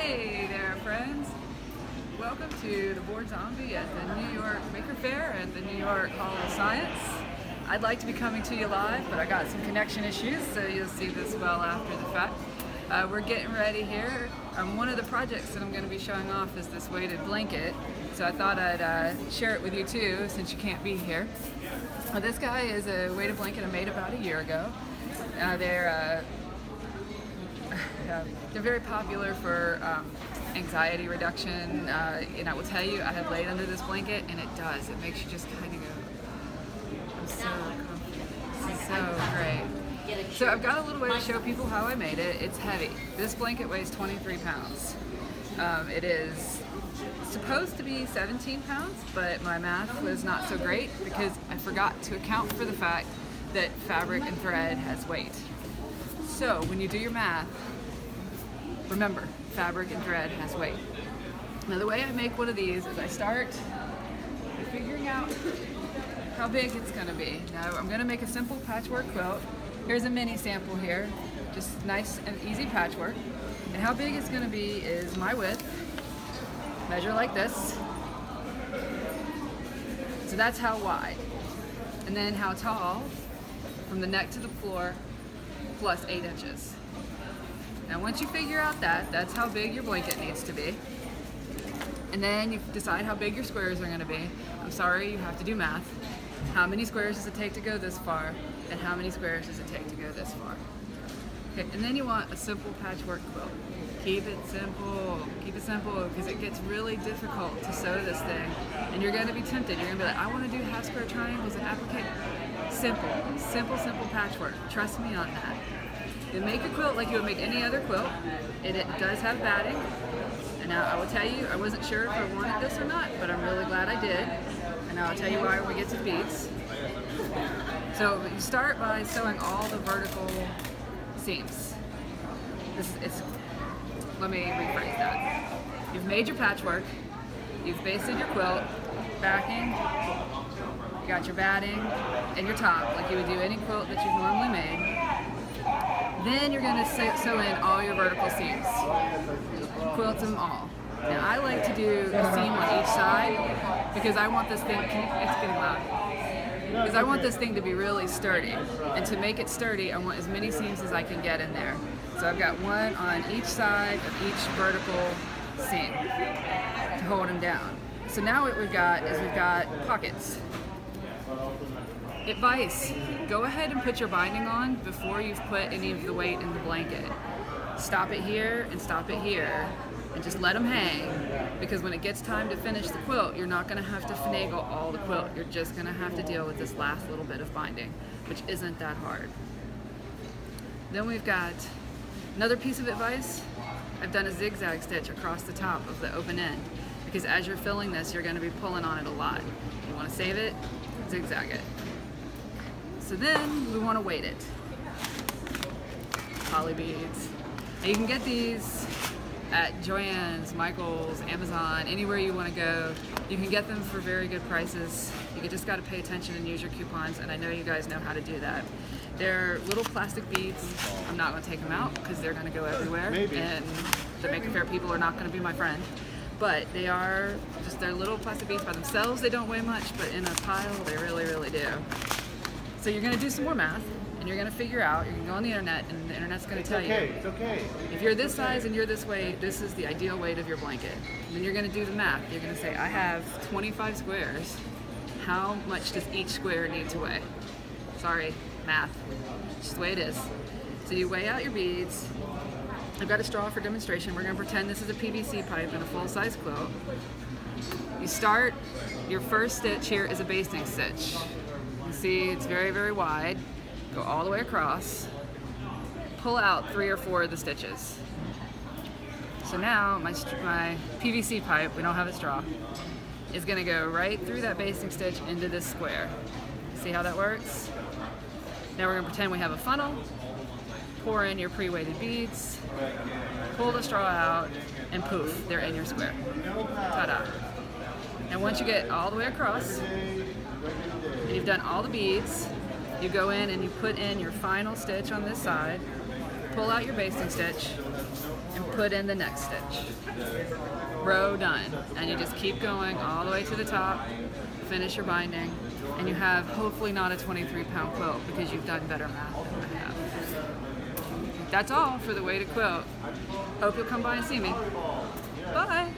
Hey there, friends. Welcome to the Board Zombie at the New York Maker Faire at the New York Hall of Science. I'd like to be coming to you live, but I got some connection issues, so you'll see this well after the fact. We're getting ready here. One of the projects that I'm going to be showing off is this weighted blanket, so I thought I'd share it with you too, since you can't be here. This guy is a weighted blanket I made about a year ago. They're very popular for anxiety reduction, and I will tell you, I have laid under this blanket and it does. It makes you just kind of go, I'm so comfortable. This is so great. So I've got a little way to show people how I made it. It's heavy. This blanket weighs 23 pounds. It is supposed to be 17 pounds, but my math was not so great because I forgot to account for the fact that fabric and thread has weight. So when you do your math, remember, fabric and thread has weight. Now the way I make one of these is I start by figuring out how big it's going to be. Now I'm going to make a simple patchwork quilt. Here's a mini sample here, just nice and easy patchwork. And how big it's going to be is my width, measure like this. So that's how wide. And then how tall, from the neck to the floor, plus 8 inches. Now once you figure out that, that's how big your blanket needs to be. And then you decide how big your squares are going to be. I'm sorry, you have to do math. How many squares does it take to go this far? And how many squares does it take to go this far? Okay, and then you want a simple patchwork quilt. Keep it simple, because it gets really difficult to sew this thing. And you're going to be tempted. You're going to be like, I want to do half square triangles and applique. Simple patchwork. Trust me on that. You make a quilt like you would make any other quilt, and it does have batting. And now I will tell you, I wasn't sure if I wanted this or not, but I'm really glad I did. And I'll tell you why when we get to the beads. So you start by sewing all the vertical seams. Let me rephrase that. You've made your patchwork, you've basted your quilt, backing, you got your batting, and your top, like you would do any quilt that you've normally made. Then you're going to sew in all your vertical seams. Quilt them all. Now I like to do a seam on each side because I want this thing, it's getting loud, because I want this thing to be really sturdy. And to make it sturdy, I want as many seams as I can get in there. So I've got one on each side of each vertical seam to hold them down. So now what we've got is we've got pockets. Advice, go ahead and put your binding on before you've put any of the weight in the blanket. Stop it here and stop it here and just let them hang, because when it gets time to finish the quilt, you're not going to have to finagle all the quilt. You're just going to have to deal with this last little bit of binding, which isn't that hard. Then we've got another piece of advice. I've done a zigzag stitch across the top of the open end, because as you're filling this, you're going to be pulling on it a lot. You want to save it, zigzag it. So then we want to weight it. Poly beads. Now you can get these at Joann's, Michael's, Amazon, anywhere you want to go. You can get them for very good prices. You just got to pay attention and use your coupons, and I know you guys know how to do that. They're little plastic beads. I'm not going to take them out because they're going to go everywhere, and the Maker Faire people are not going to be my friend. But they are just, they're little plastic beads by themselves. They don't weigh much, but in a pile, they really, really do. So you're going to do some more math, and you're going to figure out, you're going to go on the internet, and the internet's going to tell you, it's okay. If you're this size and you're this weight, this is the ideal weight of your blanket. And then you're going to do the math. You're going to say, I have 25 squares. How much does each square need to weigh? Sorry, math. It's just the way it is. So you weigh out your beads. I've got a straw for demonstration. We're going to pretend this is a PVC pipe in a full-size quilt. You start, your first stitch here is a basting stitch. You see it's very, very wide. Go all the way across. Pull out 3 or 4 of the stitches. So now my PVC pipe, we don't have a straw, is going to go right through that basting stitch into this square. See how that works? Now we're going to pretend we have a funnel. Pour in your pre-weighted beads, pull the straw out, and poof, they're in your square. Ta-da. And once you get all the way across, and you've done all the beads, you go in and you put in your final stitch on this side, pull out your basting stitch, and put in the next stitch. Row done. And you just keep going all the way to the top, finish your binding, and you have hopefully not a 23-pound quilt because you've done better math than I have. That's all for the way to quilt. Hope you'll come by and see me. Bye!